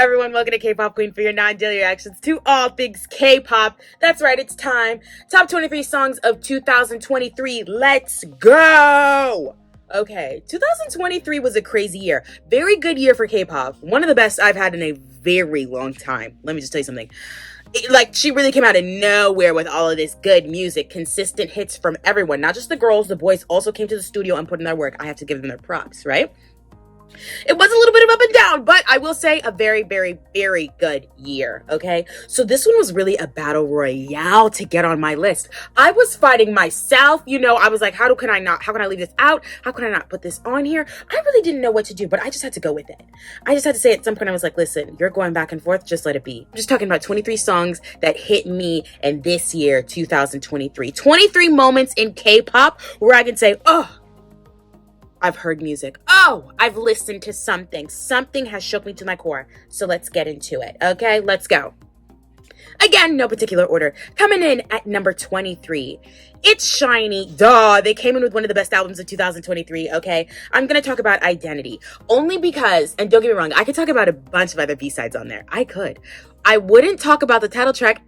everyone, welcome to K-Pop Queen for your non-daily reactions to all things K-pop. That's right, it's time. Top 23 songs of 2023. Let's go! Okay, 2023 was a crazy year. Very good year for K-pop. One of the best I've had in a very long time. Let me just tell you something. She really came out of nowhere with all of this good music, consistent hits from everyone. Not just the girls, the boys also came to the studio and put in their work. I have to give them their props, right? It was a little bit of up and down, but I will say a very, very, very good year, okay? So this one was really a battle royale to get on my list. I was fighting myself, I was like, how can I leave this out? How can I not put this on here? I really didn't know what to do, but I just had to go with it. I just had to say at some point, I was like, listen, you're going back and forth, just let it be. I'm just talking about 23 songs that hit me in this year, 2023. 23 moments in K-pop where I can say, oh, I've heard music. Oh, I've listened to something. Something has shook me to my core. So let's get into it. Okay, let's go. Again, no particular order. Coming in at number 23, it's SHINee. Duh, they came in with one of the best albums of 2023, okay? I'm going to talk about Identity. Only because, and don't get me wrong, I could talk about a bunch of other B-sides on there. I could. I wouldn't talk about the title track.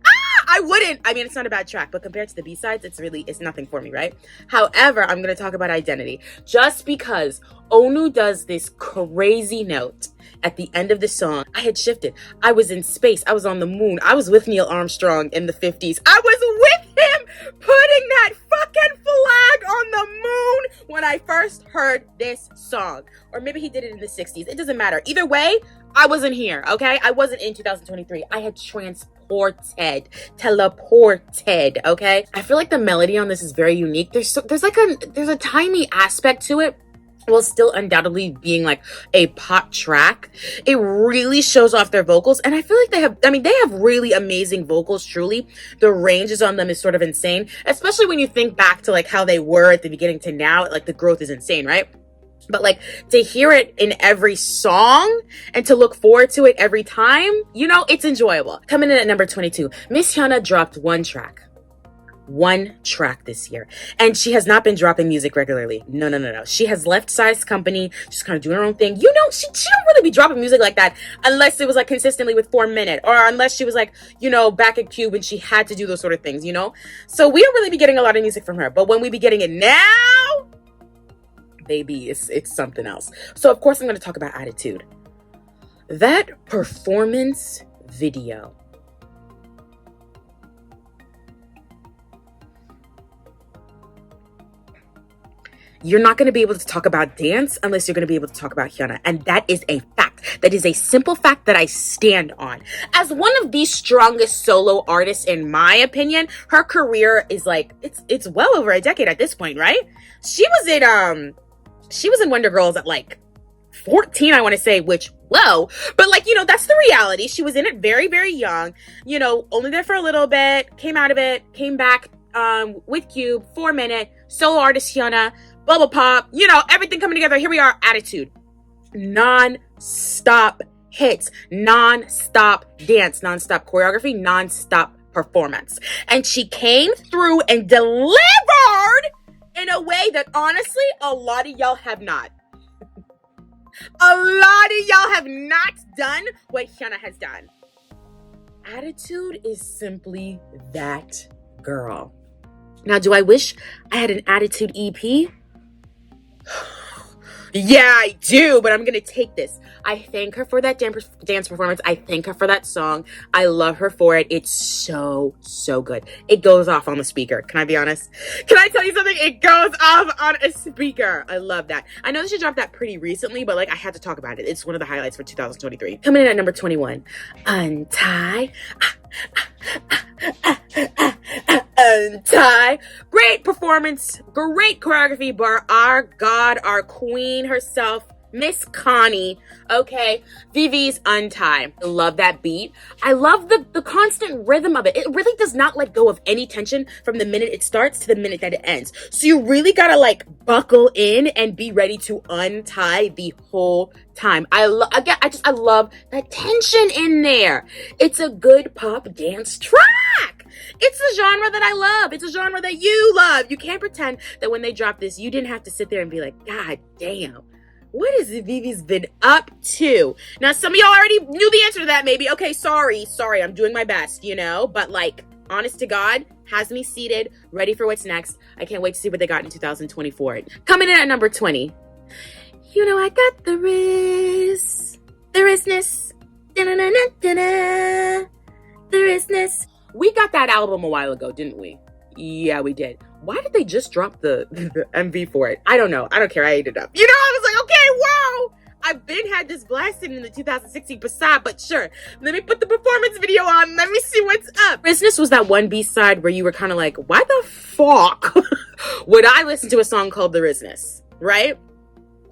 I wouldn't. I mean, it's not a bad track, but compared to the B-sides, it's nothing for me, right? However, I'm going to talk about Identity just because Onu does this crazy note at the end of the song. I had shifted. I was in space. I was on the moon. I was with Neil Armstrong in the 50s. I was with him putting that fucking flag on the moon when I first heard this song. Or maybe he did it in the 60s. It doesn't matter. Either way, I wasn't here, okay? I wasn't in 2023. I had teleported, okay? I feel like the melody on this is very unique. There's a tiny aspect to it, while still undoubtedly being like a pop track. It really shows off their vocals, and I feel like they have really amazing vocals, truly. The ranges on them is sort of insane, especially when you think back to like how they were at the beginning to now. Like the growth is insane, right? But like to hear it in every song and to look forward to it every time, it's enjoyable. Coming in at number 22, Miss HyunA dropped one track this year, and she has not been dropping music regularly. No. She has left Size Company, just kind of doing her own thing. She don't really be dropping music like that unless it was like consistently with 4 Minute, or unless she was like, back at Cube and she had to do those sort of things, So we don't really be getting a lot of music from her, but when we be getting it now, baby, it's something else. So of course I'm going to talk about Attitude. That performance video. You're not going to be able to talk about dance unless you're going to be able to talk about HyunA. And that is a fact. That is a simple fact that I stand on. As one of the strongest solo artists, in my opinion, her career is like, it's well over a decade at this point, right? She was in Wonder Girls at like 14, I want to say, which, whoa. But like, that's the reality. She was in it very, very young, only there for a little bit, came out of it, came back with Cube, 4 Minute, solo artist HyunA, Bubble Pop, everything coming together. Here we are, Attitude. Non-stop hits, non-stop dance, non-stop choreography, non-stop performance. And she came through and delivered in a way that honestly, a lot of y'all have not. A lot of y'all have not done what HyunA has done. Attitude is simply that girl. Now, do I wish I had an Attitude EP? Yeah, I do, but I'm going to take this. I thank her for that dance performance. I thank her for that song. I love her for it. It's so, so good. It goes off on the speaker. Can I be honest? Can I tell you something? It goes off on a speaker. I love that. I know that she dropped that pretty recently, but like I had to talk about it. It's one of the highlights for 2023. Coming in at number 21, Untie. Untie. Great performance, great choreography by our god, our queen herself, Miss Connie. Okay, Viviz Untie. I love that beat. I love the constant rhythm of it. It really does not let go of any tension from the minute it starts to the minute that it ends. So you really gotta like buckle in and be ready to untie the whole time. I love that tension in there. It's a good pop dance track. It's a genre that I love. It's a genre that you love. You can't pretend that when they drop this, you didn't have to sit there and be like, God damn, What has Viviz been up to? Now, some of y'all already knew the answer to that, maybe. Okay, sorry, I'm doing my best, you know? But, like, honest to God, has me seated, ready for what's next. I can't wait to see what they got in 2024. Coming in at number 20. You know I got the wristness. Da-na-na-na-na-na. The wristness. We got that album a while ago, didn't we? Yeah, we did. Why did they just drop the MV for it? I don't know. I don't care. I ate it up. You know, I was like, okay, wow. I've been had this blasted in the 2016 Passat, but sure. Let me put the performance video on. Let me see what's up. Business was that one B-side where you were kind of like, why the fuck would I listen to a song called The Business? Right?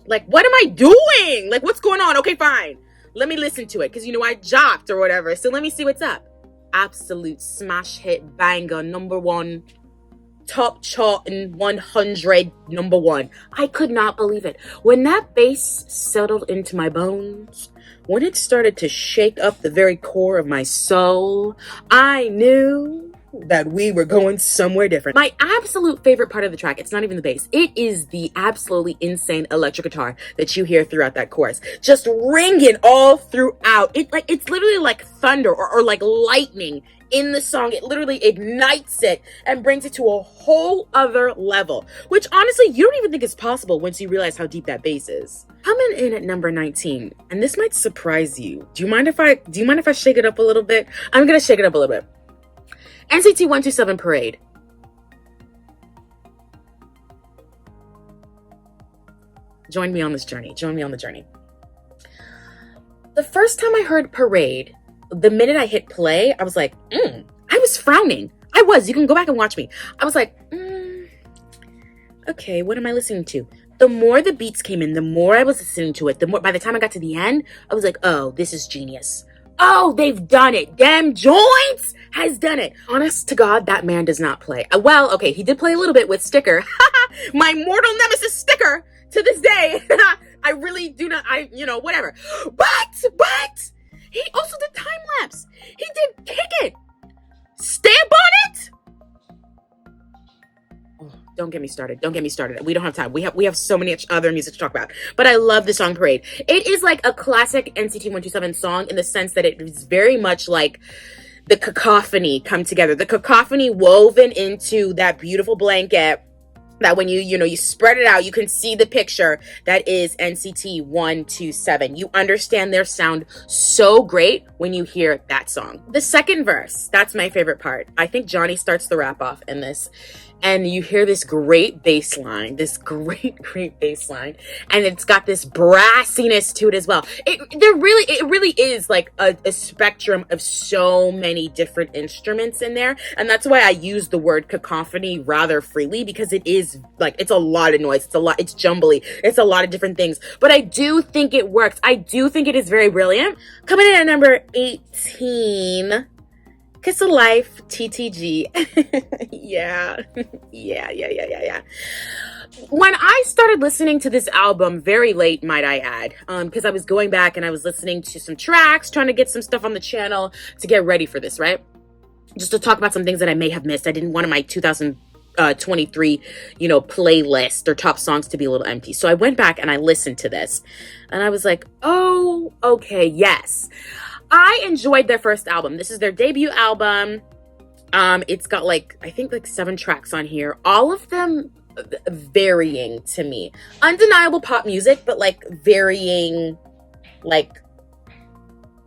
Like, what am I doing? Like, what's going on? Okay, fine. Let me listen to it. Because, you know, I jocked or whatever. So let me see what's up. Absolute smash hit banger, number one. Top chart in 100, number one. I could not believe it. When that bass settled into my bones, when it started to shake up the very core of my soul, I knew that we were going somewhere different. My absolute favorite part of the track, it's not even the bass. It is the absolutely insane electric guitar that you hear throughout that chorus. Just ringing all throughout. It's literally like thunder or like lightning in the song. It literally ignites it and brings it to a whole other level, which honestly you don't even think is possible once you realize how deep that bass is. Coming in at number 19, and this might surprise you. Do you mind if I shake it up a little bit? I'm gonna shake it up a little bit. NCT 127 Parade. Join me on this journey. Join me on the journey. The first time I heard Parade, the minute I hit play, I was like, I was frowning. I was. You can go back and watch me. I was like, okay, what am I listening to? The more the beats came in, the more I was listening to it, the more, by the time I got to the end, I was like, oh, this is genius. Oh, they've done it. Damn Joints has done it. Honest to God, that man does not play. Well, okay, he did play a little bit with Sticker. My mortal nemesis Sticker to this day. I really do not, whatever. But, he also did time lapse. He did Kick It. Stamp on it. Oh, don't get me started. Don't get me started. We don't have time. We have so many other music to talk about. But I love the song Parade. It is like a classic NCT 127 song in the sense that it is very much like the cacophony come together. The cacophony woven into that beautiful blanket that when you spread it out, you can see the picture that is NCT 127. You understand their sound so great when you hear that song. The second verse, that's my favorite part. I think Johnny starts the rap off in this. And you hear this great bass line, this great bass line, and it's got this brassiness to it as well. It really is like a spectrum of so many different instruments in there, and that's why I use the word cacophony rather freely, because it is like, it's a lot of noise, it's jumbly, it's a lot of different things, but I do think it works. I do think it is very brilliant. Coming in at number 18. Kiss of Life TTG. Yeah. When I started listening to this album very late, might I add, because I was going back and I was listening to some tracks, trying to get some stuff on the channel to get ready for this, right? Just to talk about some things that I may have missed. I didn't want my 2023, playlist or top songs to be a little empty. So I went back and I listened to this and I was like, oh, okay, yes. I enjoyed their first album. This is their debut album. It's got I think 7 tracks on here. All of them varying to me. Undeniable pop music, but varying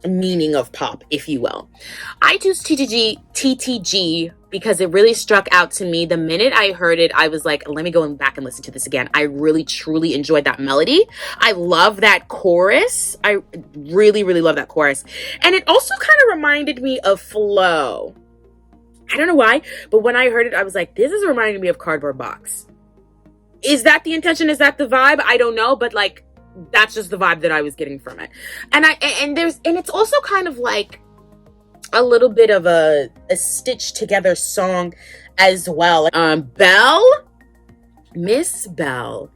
meaning of pop, if you will. I choose TTG because it really struck out to me. The minute I heard it, I was like, let me go back and listen to this again. I really, truly enjoyed that melody. I love that chorus. I really, really love that chorus. And it also kind of reminded me of Flow. I don't know why, but when I heard it, I was like, this is reminding me of Cardboard Box. Is that the intention? Is that the vibe? I don't know, but that's just the vibe that I was getting from it. And it's also kind of like a little bit of a stitched together song as well. Miss Belle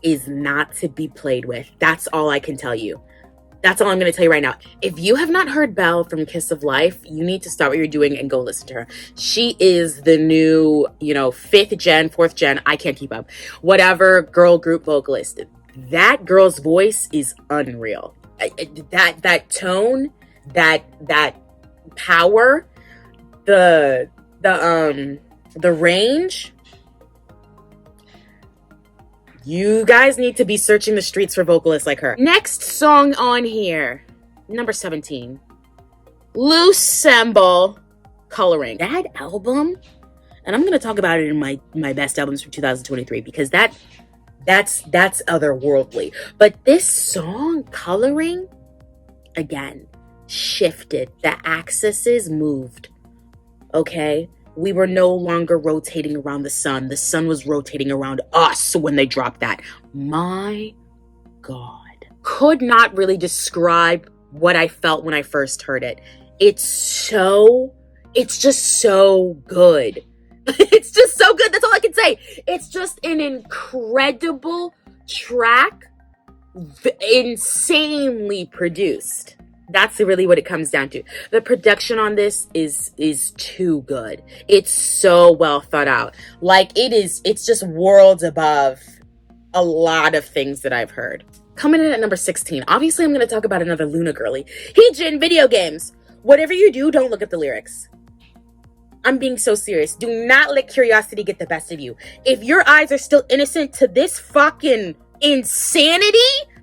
is not to be played with. That's all I can tell you. That's all I'm going to tell you right now. If you have not heard Belle from Kiss of Life, you need to stop what you're doing and go listen to her. She is the new, 5th gen, 4th gen, I can't keep up, whatever girl group vocalist. that girl's voice is unreal. That tone, that power, the range. You guys need to be searching the streets for vocalists like her. Next song on here, number 17, Loossemble Coloring. That album, and I'm gonna talk about it in my best albums for 2023 because that's otherworldly. But this song, Coloring, again, shifted. The axes moved. Okay? We were no longer rotating around the sun. The sun was rotating around us when they dropped that. My God. Could not really describe what I felt when I first heard it. It's just so good. It's just so good. That's all I can say. It's just an incredible track, insanely produced. That's really what it comes down to. The production on this is too good. It's so well thought out. Like it's just worlds above a lot of things that I've heard. Coming in at number 16, obviously I'm going to talk about another Luna girly. Heejin, video games. Whatever you do, don't look at the lyrics. I'm being so serious. Do not let curiosity get the best of you. If your eyes are still innocent to this fucking insanity,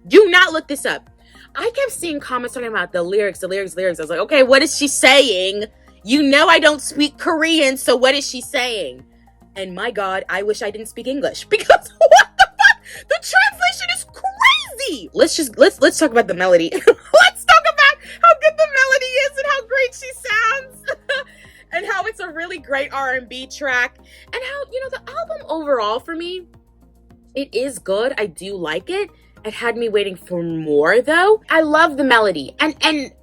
do not look this up. I kept seeing comments talking about the lyrics. I was like, okay, what is she saying? You know I don't speak Korean, so what is she saying? And my God, I wish I didn't speak English because what the fuck? The translation is crazy. Let's talk about the melody. Let's talk about how good the melody is and how great she sounds. And how it's a really great R&B track. And how, the album overall for me, it is good. I do like it. It had me waiting for more, though. I love the melody. And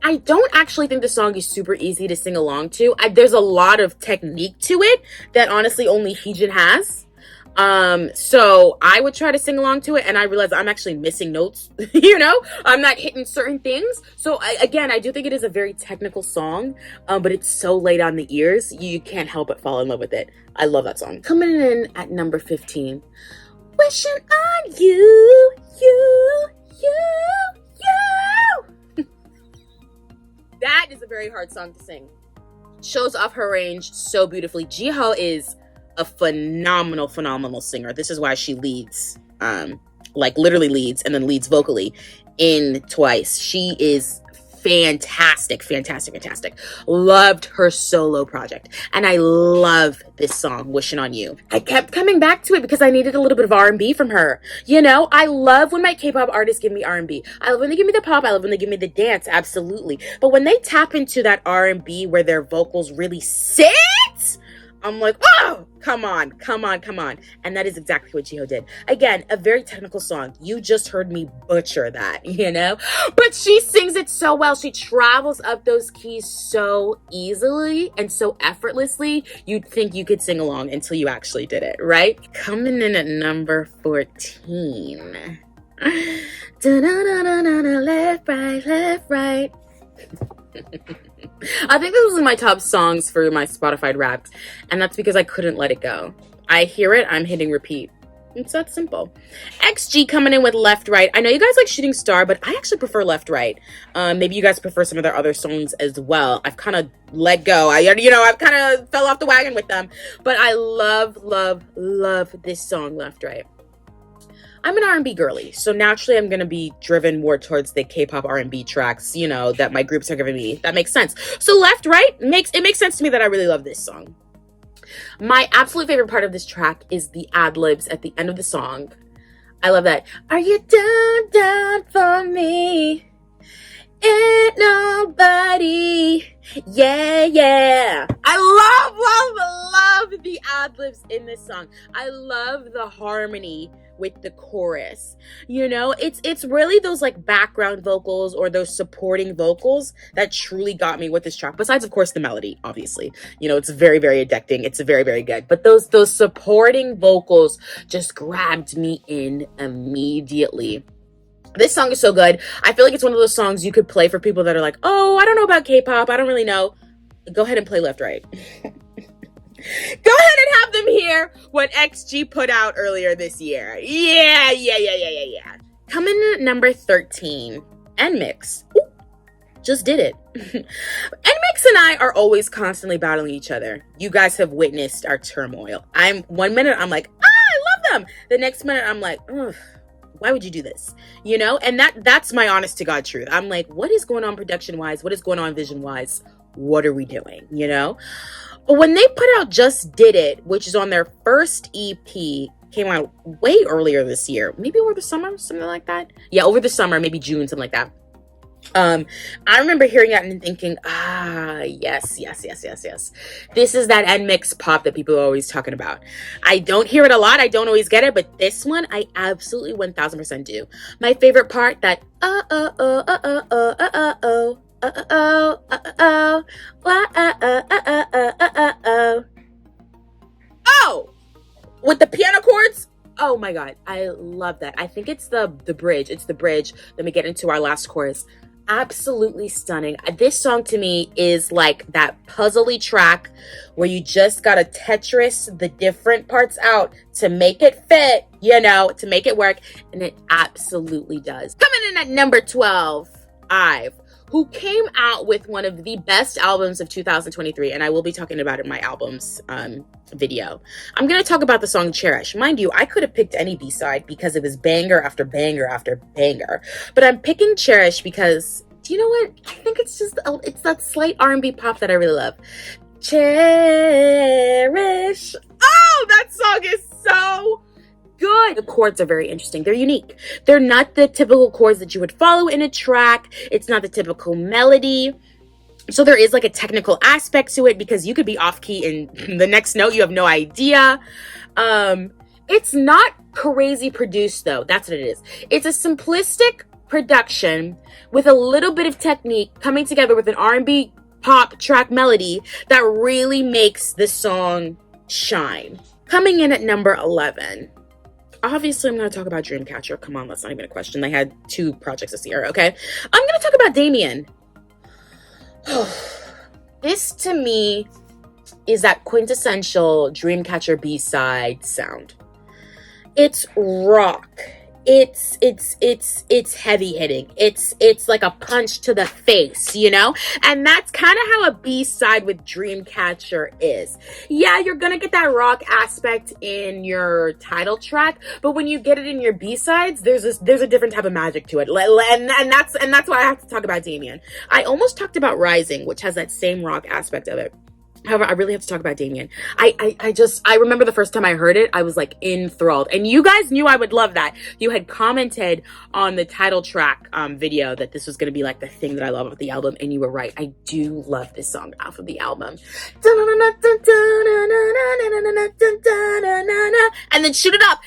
I don't actually think the song is super easy to sing along to. There's a lot of technique to it that honestly only Heejin has. So I would try to sing along to it, and I realized I'm actually missing notes. I'm not hitting certain things. So I do think it is a very technical song, but it's so laid on the ears, you can't help but fall in love with it. I love that song. Coming in at number 15, Wishing on You. That is a very hard song to sing. Shows off her range so beautifully. Jihyo is a phenomenal singer. This is why she leads, literally leads and then leads vocally in Twice. She is fantastic. Loved her solo project. And I love this song, Wishing on You. I kept coming back to it because I needed a little bit of R&B from her. I love when my K-pop artists give me R&B. I love when they give me the pop. I love when they give me the dance, absolutely. But when they tap into that R&B where their vocals really sit, I'm like, oh, come on. And that is exactly what Jihyo did. Again, a very technical song. You just heard me butcher that, But she sings it so well. She travels up those keys so easily and so effortlessly. You'd think you could sing along until you actually did it, right? Coming in at number 14. Left, right. I think this was my top songs for my Spotify Wrapped, and that's because I couldn't let it go. I hear it, I'm hitting repeat. It's that simple. XG coming in with Left Right. I know you guys like Shooting Star, but I actually prefer Left Right. Maybe you guys prefer some of their other songs as well. I've kind of let go. I've kind of fell off the wagon with them, but I love this song, Left Right. I'm an R&B girly, so naturally I'm going to be driven more towards the K-pop R&B tracks, that my groups are giving me. That makes sense. So Left, Right, makes sense to me that I really love this song. My absolute favorite part of this track is the ad-libs at the end of the song. I love that. Are you down for me? Ain't nobody. Yeah. I love the ad-libs in this song. I love the harmony with the chorus. It's really those background vocals or those supporting vocals that truly got me with this track. Besides, of course, the melody, obviously. It's very, very addicting. It's very, very good. But those supporting vocals just grabbed me in immediately. This song is so good. I feel like it's one of those songs you could play for people that are like, oh, I don't know about K-pop. I don't really know. Go ahead and play Left, Right. Go ahead and have them hear what XG put out earlier this year. Yeah. Coming in at number 13, NMIXX. Just Did It. NMIXX and I are always constantly battling each other. You guys have witnessed our turmoil. One minute I'm like, I love them. The next minute I'm like, ugh, why would you do this? You know, and that's my honest to God truth. I'm like, what is going on production wise? What is going on vision wise? What are we doing? You know? But when they put out Just Did It, which is on their first EP, came out way earlier this year, maybe over the summer, something like that. Yeah, over the summer, maybe June, something like that. I remember hearing that and thinking, yes. This is that NMIXX pop that people are always talking about. I don't hear it a lot. I don't always get it, but this one, I absolutely 1000% do. My favorite part, that, with the piano chords. Oh my God, I love that. I think it's the bridge. It's the bridge. Then we get into our last chorus. Absolutely stunning. This song to me is like that puzzly track where you just gotta Tetris the different parts out to make it fit, you know, to make it work. And it absolutely does. Coming in at number 12, IVe, who came out with one of the best albums of 2023, and I will be talking about it in my albums video. I'm going to talk about the song Cherish. Mind you, I could have picked any B-side because it was banger after banger after banger, but I'm picking Cherish because, do you know what? I think it's that slight R&B pop that I really love. Cherish. Oh, that song is so good. The chords are very interesting. They're unique. They're not the typical chords that you would follow in a track. It's not the typical melody. So there is like a technical aspect to it because you could be off key in the next note. You have no idea. It's not crazy produced though. That's what it is. It's a simplistic production with a little bit of technique coming together with an R&B pop track melody that really makes the song shine. Coming in at number 11. Obviously, I'm going to talk about Dreamcatcher. Come on, that's not even a question. They had 2 projects this year, okay? I'm going to talk about Demian. This, to me, is that quintessential Dreamcatcher B-side sound. It's rock. It's heavy hitting. It's like a punch to the face, you know? And that's kind of how a B-side with Dreamcatcher is. Yeah, you're gonna get that rock aspect in your title track, but when you get it in your B-sides, there's a different type of magic to it. And that's why I have to talk about Demian. I almost talked about Rising, which has that same rock aspect of it. However, I really have to talk about Demian. I remember the first time I heard it, I was like enthralled. And you guys knew I would love that. You had commented on the title track video that this was going to be like the thing that I love about the album. And you were right. I do love this song off of the album. And then shoot it up.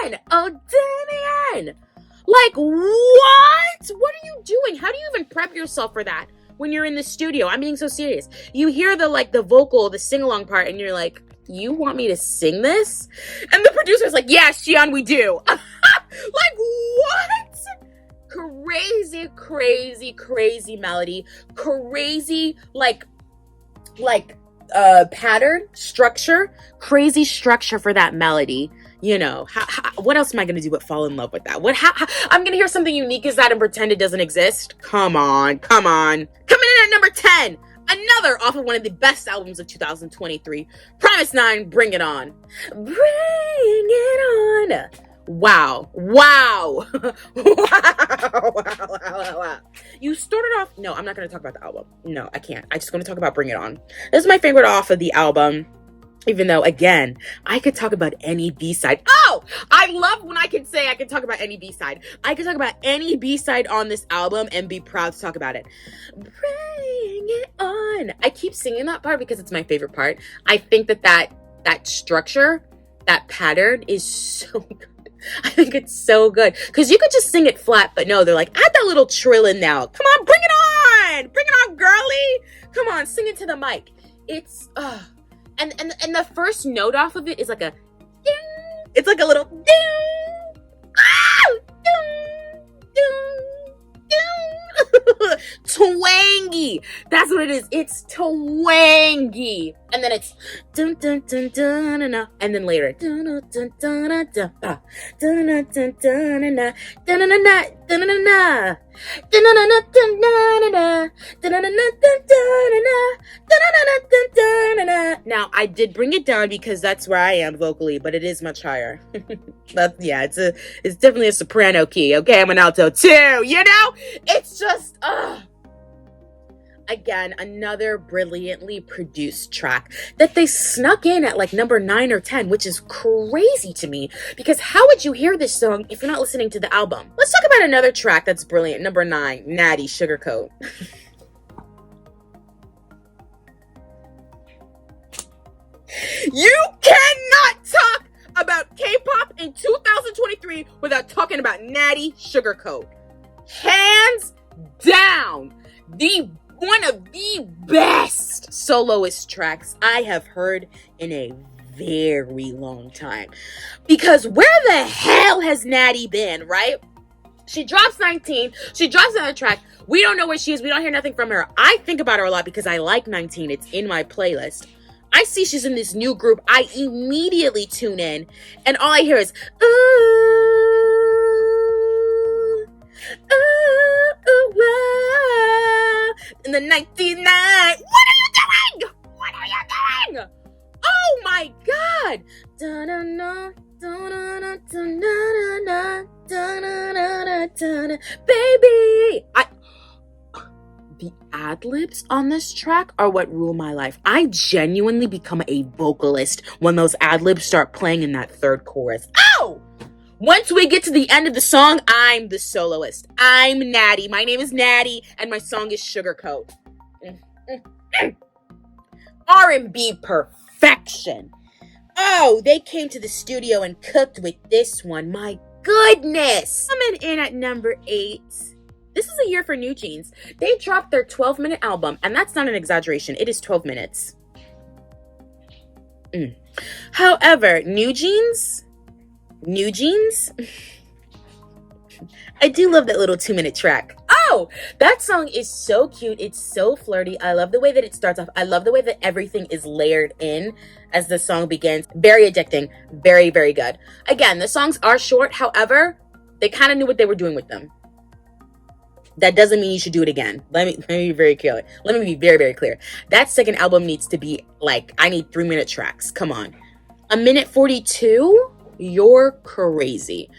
Demian. Oh, Demian. Like, what? What are you doing? How do you even prep yourself for that? When you're in the studio, I'm being so serious. You hear the vocal, the sing-along part, and you're like, you want me to sing this? And the producer's like, yeah, Xian, we do. Like, what? Crazy melody. Crazy, pattern, structure. Crazy structure for that melody. You know, what else am I going to do but fall in love with that? I'm going to hear something unique as that and pretend it doesn't exist? Come on. Coming in at number 10, another off of one of the best albums of 2023, Promise 9, Bring It On. Bring it on. Wow. You started off, no, I'm not going to talk about the album. No, I can't. I'm just going to talk about Bring It On. This is my favorite off of the album. Even though, again, I could talk about any B-side. Oh, I love when I can say I can talk about any B-side. I can talk about any B-side on this album and be proud to talk about it. Bring it on. I keep singing that part because it's my favorite part. I think that structure, that pattern is so good. I think it's so good. Because you could just sing it flat, but no, they're like, add that little trill in now. Come on, bring it on. Bring it on, girly. Come on, sing it to the mic. It's, And the first note off of it is like a ding. It's like a little ding. Ah! Ding, ding, ding. Twang twangy. That's what it is. It's twangy. And then it's dun dun dun dun dun, and then later dun dun dun dun dun dun dun dun dun dun dun dun dun. Now I did bring it down because that's where I am vocally, but it is much higher. But yeah, it's definitely a soprano key. Okay, I'm an alto too. You know, it's just again, another brilliantly produced track that they snuck in at like number 9 or 10, which is crazy to me, because how would you hear this song if you're not listening to the album? Let's talk about another track that's brilliant. Number 9, Natty Sugarcoat. You cannot talk about K-pop in 2023 without talking about Natty Sugarcoat. Hands down, one of the best soloist tracks I have heard in a very long time. Because where the hell has Natty been, right? She drops 19. She drops another track. We don't know where she is. We don't hear nothing from her. I think about her a lot because I like 19. It's in my playlist. I see she's in this new group. I immediately tune in. And all I hear is, ooh, ooh, ooh, ooh. In the 99. What are you doing? What are you doing? Oh my God. Da-da-da, da-da-da, da-da-da, da-da-da, baby. The ad-libs on this track are what rule my life. I genuinely become a vocalist when those ad-libs start playing in that third chorus. Oh! Once we get to the end of the song, I'm the soloist. I'm Natty. My name is Natty, and my song is Sugarcoat. R&B perfection. Oh, they came to the studio and cooked with this one. My goodness. Coming in at number 8. This is a year for NewJeans. They dropped their 12-minute album, and that's not an exaggeration. It is 12 minutes. However, NewJeans, I do love that little 2-minute track. Oh, that song is so cute. It's so flirty. I love the way that it starts off. I love the way that everything is layered in as the song begins. Very addicting. Very, very good. Again, the songs are short. However, they kind of knew what they were doing with them. That doesn't mean you should do it again. Let me be very clear. Let me be very, very clear. That second album needs to be like, I need 3-minute tracks. Come on. 1:42? You're crazy.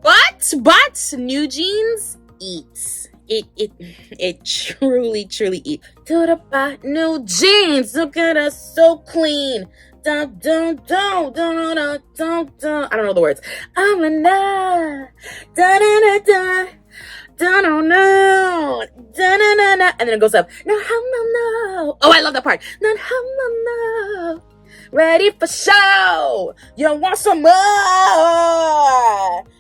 But NewJeans eats. It truly eats. To the bot, NewJeans, look at us so clean. Dun, dun, dun, dun, dun, dun, dun. I don't know the words. I'm a na, da da da da. Da-no-no, da-na-na-na, and then it goes up. No. Oh, I love that part. No. Ready for show. You want some more?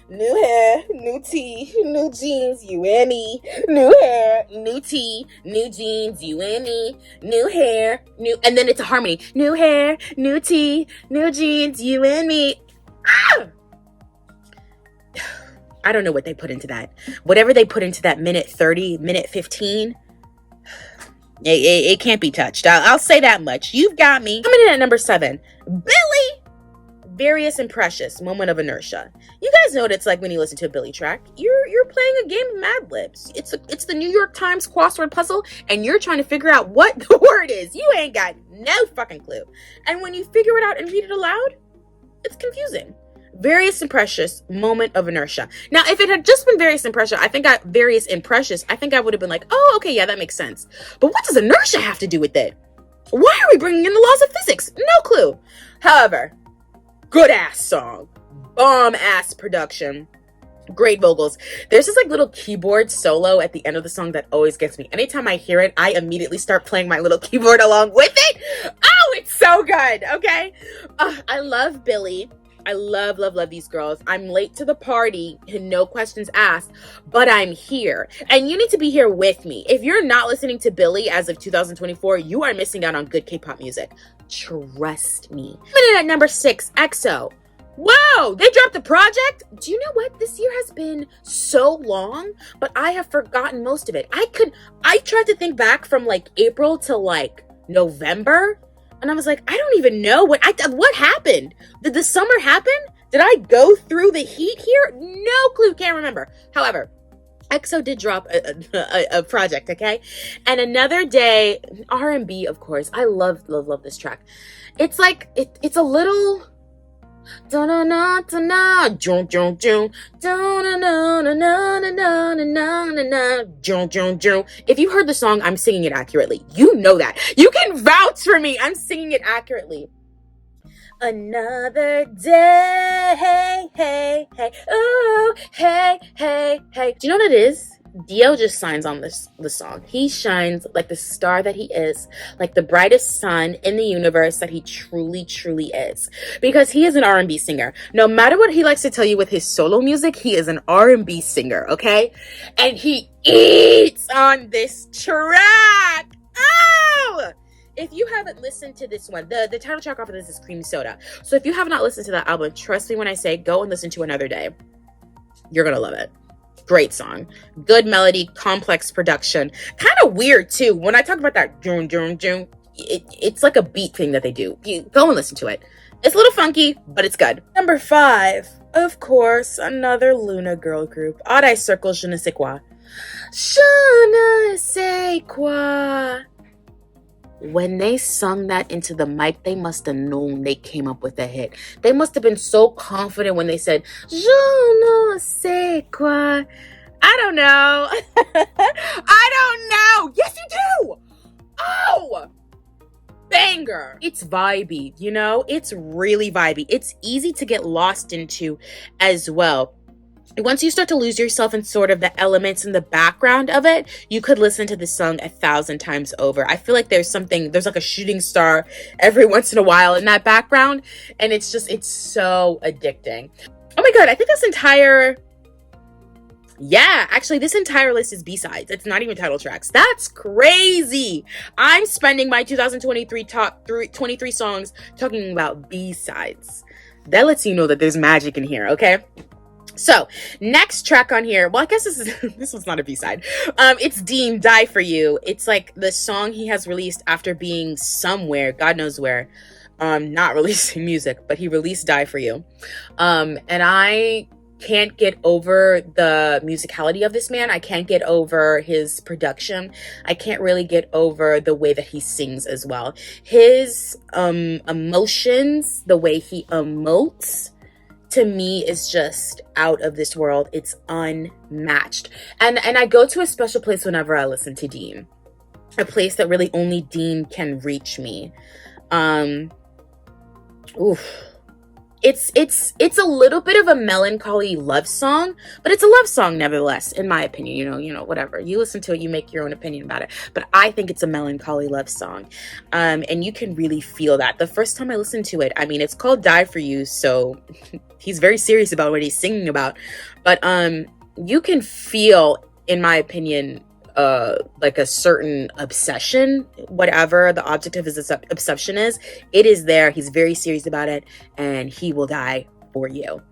New hair, new tee, new jeans, you and me. New hair, new tee, new jeans, you and me. New hair, new, and then it's a harmony. New hair, new tee, new jeans, you and me. Ah! I don't know what they put into that. Whatever they put into that minute 30, minute 15, it can't be touched. I'll say that much. You've got me. Coming in at number 7, Billlie, Various and Precious, Moment of Inertia. You guys know what it's like when you listen to a Billlie track. You're playing a game of Mad Libs. It's the New York Times crossword puzzle, and you're trying to figure out what the word is. You ain't got no fucking clue. And when you figure it out and read it aloud, it's confusing. Various and Precious, Moment of Inertia. Now, if it had just been Various and Precious, I think I would have been like, oh, okay, yeah, that makes sense. But what does inertia have to do with it? Why are we bringing in the laws of physics? No clue. However, good ass song, bomb ass production, great vocals. There's this like little keyboard solo at the end of the song that always gets me. Anytime I hear it, I immediately start playing my little keyboard along with it. Oh, it's so good. Okay. I love Billlie. I love these girls. I'm late to the party, no questions asked, but I'm here. And you need to be here with me. If you're not listening to Billlie as of 2024, you are missing out on good K-pop music. Trust me. Coming in at number 6, EXO, Whoa, they dropped the project? Do you know what? This year has been so long, but I have forgotten most of it. I tried to think back from like April to like November, and I was like, I don't even know what happened. Did the summer happen? Did I go through the heat here? No clue, can't remember. However, EXO did drop a project, okay? And Another Day, R&B, of course. I love this track. It's like, it's a little... If you heard the song, I'm singing it accurately. You know that. You can vouch for me. I'm singing it accurately. Another day, hey, hey, hey, ooh, hey, hey, hey. Do you know what it is? Dio just shines on the song. He shines like the star that he is, like the brightest sun in the universe that he truly, truly is. Because he is an R&B singer. No matter what he likes to tell you with his solo music, he is an R&B singer, okay? And he eats on this track. Oh! If you haven't listened to this one, the title track off of this is Cream Soda. So if you have not listened to that album, trust me when I say go and listen to Another Day. You're gonna love it. Great song. Good melody, complex production. Kind of weird too. When I talk about that, it's like a beat thing that they do. You go and listen to it. It's a little funky, but it's good. Number 5, of course, another Luna girl group. Odd Eye Circle, Je ne sais quoi. Je ne sais quoi. When they sung that into the mic, they must have known they came up with a hit. They must have been so confident when they said, Je ne sais quoi. I don't know. I don't know. Yes, you do. Oh, banger. It's vibey, you know? It's really vibey. It's easy to get lost into as well. Once you start to lose yourself in sort of the elements in the background of it, you could listen to this song 1,000 times over. I feel like there's like a shooting star every once in a while in that background. And it's so addicting. Oh my God, I think this entire list is B-sides. It's not even title tracks. That's crazy. I'm spending my 2023 top 23 songs talking about B-sides. That lets you know that there's magic in here, okay? So, next track on here, well, I guess this one's not a B-side. It's Dean, Die For You. It's like the song he has released after being somewhere, God knows where, not releasing music, but he released Die For You. And I can't get over the musicality of this man. I can't get over his production. I can't really get over the way that he sings as well. His emotions, the way he emotes, to me is just out of this world. It's unmatched. And I go to a special place whenever I listen to Dean. A place that really only Dean can reach me. It's a little bit of a melancholy love song, but it's a love song nevertheless, in my opinion. You know, whatever. You listen to it, you make your own opinion about it. But I think it's a melancholy love song. And you can really feel that. The first time I listened to it, I mean, it's called Die For You, so he's very serious about what he's singing about. But you can feel, in my opinion, like a certain obsession, whatever the object of his obsession is, it is there. He's very serious about it, and he will die for you.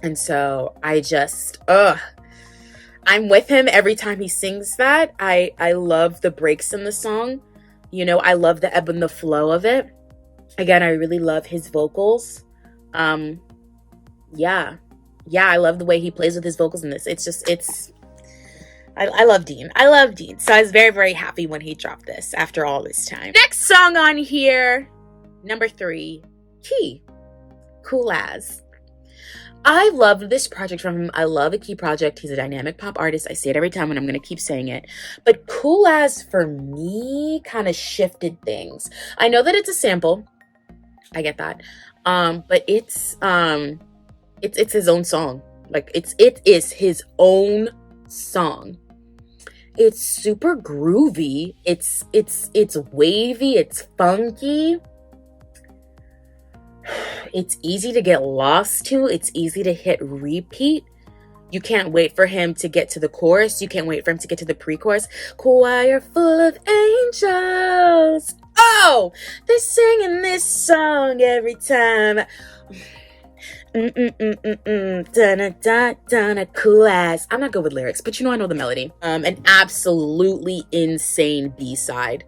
And so I just, I'm with him every time he sings that. I love the breaks in the song. You know, I love the ebb and the flow of it. Again, I really love his vocals. Yeah, I love the way he plays with his vocals in this. I love Dean. So I was very, very happy when he dropped this after all this time. Next song on here, number 3, Key, CoolAs. I love this project from him. I love a Key project. He's a dynamic pop artist. I say it every time and I'm going to keep saying it. But CoolAs, for me, kind of shifted things. I know that it's a sample. I get that. But it's his own song. Like, it is his own song. It's super groovy. It's wavy. It's funky. It's easy to get lost to. It's easy to hit repeat. You can't wait for him to get to the chorus. You can't wait for him to get to the pre-chorus. Choir full of angels. Oh, they're singing this song every time. CoolAs. I'm not good with lyrics, but you know I know the melody. An absolutely insane B-side.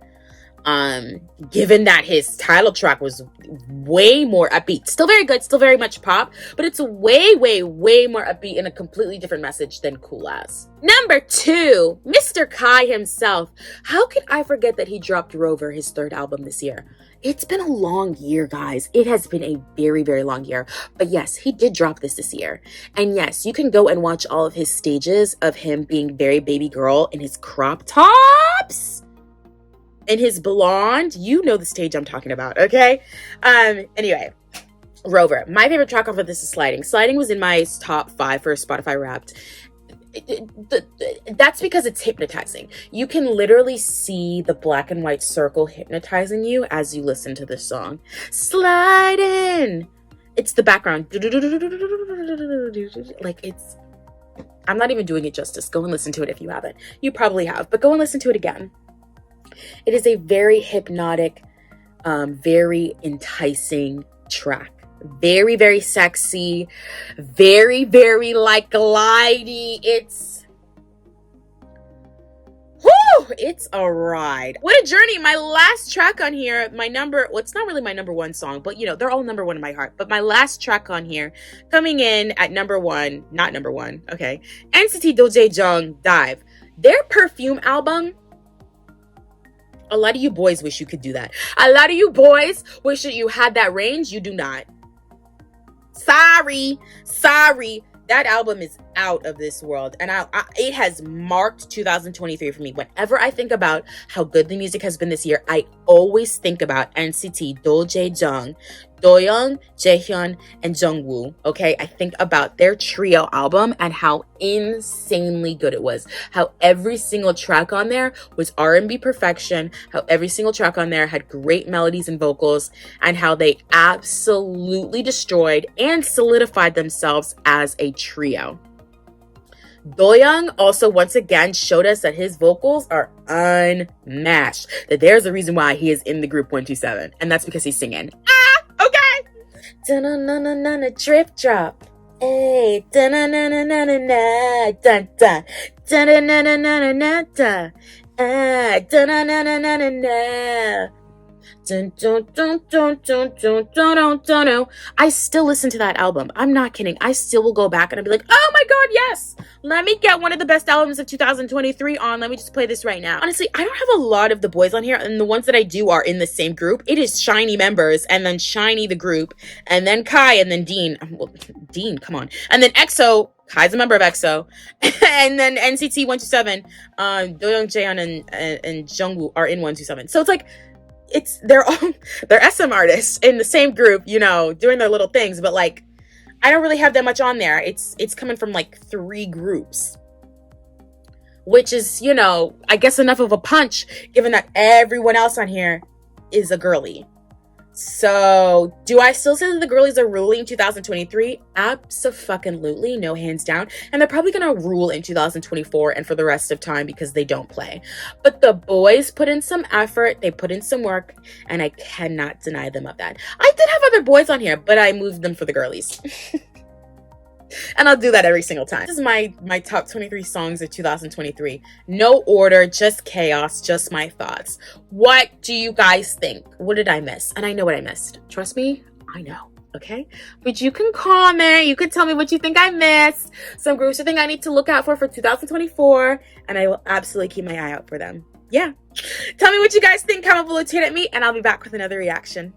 Given that his title track was way more upbeat, still very good, still very much pop, but it's way more upbeat and a completely different message than CoolAs. Number 2, Mr. Kai himself. How could I forget that he dropped Rover, his 3rd album this year? It's been a long year, guys. It has been a very long year. But yes, he did drop this year. And yes, you can go and watch all of his stages of him being very baby girl in his crop tops and his blonde. You know the stage I'm talking about, okay? Anyway, Rover. My favorite track off of this is Sliding. Sliding was in my top 5 for Spotify Wrapped. That's because it's hypnotizing. You can literally see the black and white circle hypnotizing you as you listen to this song. Sliding. It's the background. Like, it's... I'm not even doing it justice. Go and listen to it if you haven't. You probably have, but go and listen to it again. It is a very hypnotic, very enticing track. Very sexy, very like glidey. It's a ride. What a journey. My last track on here, it's not really my number 1 song, but you know, they're all number 1 in my heart. But my last track on here, coming in at number 1, not number 1, okay, NCT DoJaeJung Dive. Their Perfume album, a lot of you boys wish you could do that. A lot of you boys wish that you had that range. You do not. Sorry. That album is out of this world. And it has marked 2023 for me. Whenever I think about how good the music has been this year, I always think about NCT DoJaeJung, Doyoung, Jaehyun, and Jungwoo. Okay, I think about their trio album and how insanely good it was. How every single track on there was R&B perfection. How every single track on there had great melodies and vocals, and how they absolutely destroyed and solidified themselves as a trio. Doyoung also once again showed us that his vocals are unmatched. That there's a reason why he is in the group 127, and that's because he's singing. Okay. Da-na-na-na-na, drip drop. Hey, da-na-na-na-na-na, dun dun. Da-na-na-na-na-na, da-na-na-na-na-na. Dun, dun, dun, dun, dun, dun, dun, dun, dun, dun. I still listen to that album. I'm not kidding. I still will go back and I'll be like, oh my god, yes! Let me get one of the best albums of 2023 on. Let me just play this right now. Honestly, I don't have a lot of the boys on here, and the ones that I do are in the same group. It is SHINee members, and then SHINee the group, and then Kai, and then Dean. Well, Dean, come on. And then EXO. Kai's a member of EXO. And then NCT 127. Doyoung, Jaehyun, and Jungwoo are in 127. So it's like, they're SM artists in the same group, you know, doing their little things, but like, I don't really have that much on there. It's coming from like 3 groups, which is, you know, I guess enough of a punch given that everyone else on here is a girly. So do I still say that the girlies are ruling 2023? Abso-fucking-lutely, no hands down. And they're probably gonna rule in 2024 and for the rest of time because they don't play. But the boys put in some effort, they put in some work, and I cannot deny them of that. I did have other boys on here, but I moved them for the girlies. And I'll do that every single time. This is my top 23 songs of 2023. No order, just chaos, just my thoughts. What do you guys think? What did I miss? And I know what I missed. Trust me, I know. Okay? But you can comment. You can tell me what you think I missed. Some groups you think I need to look out for 2024. And I will absolutely keep my eye out for them. Yeah. Tell me what you guys think. Comment below, tweet at me, and I'll be back with another reaction.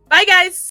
Bye, guys.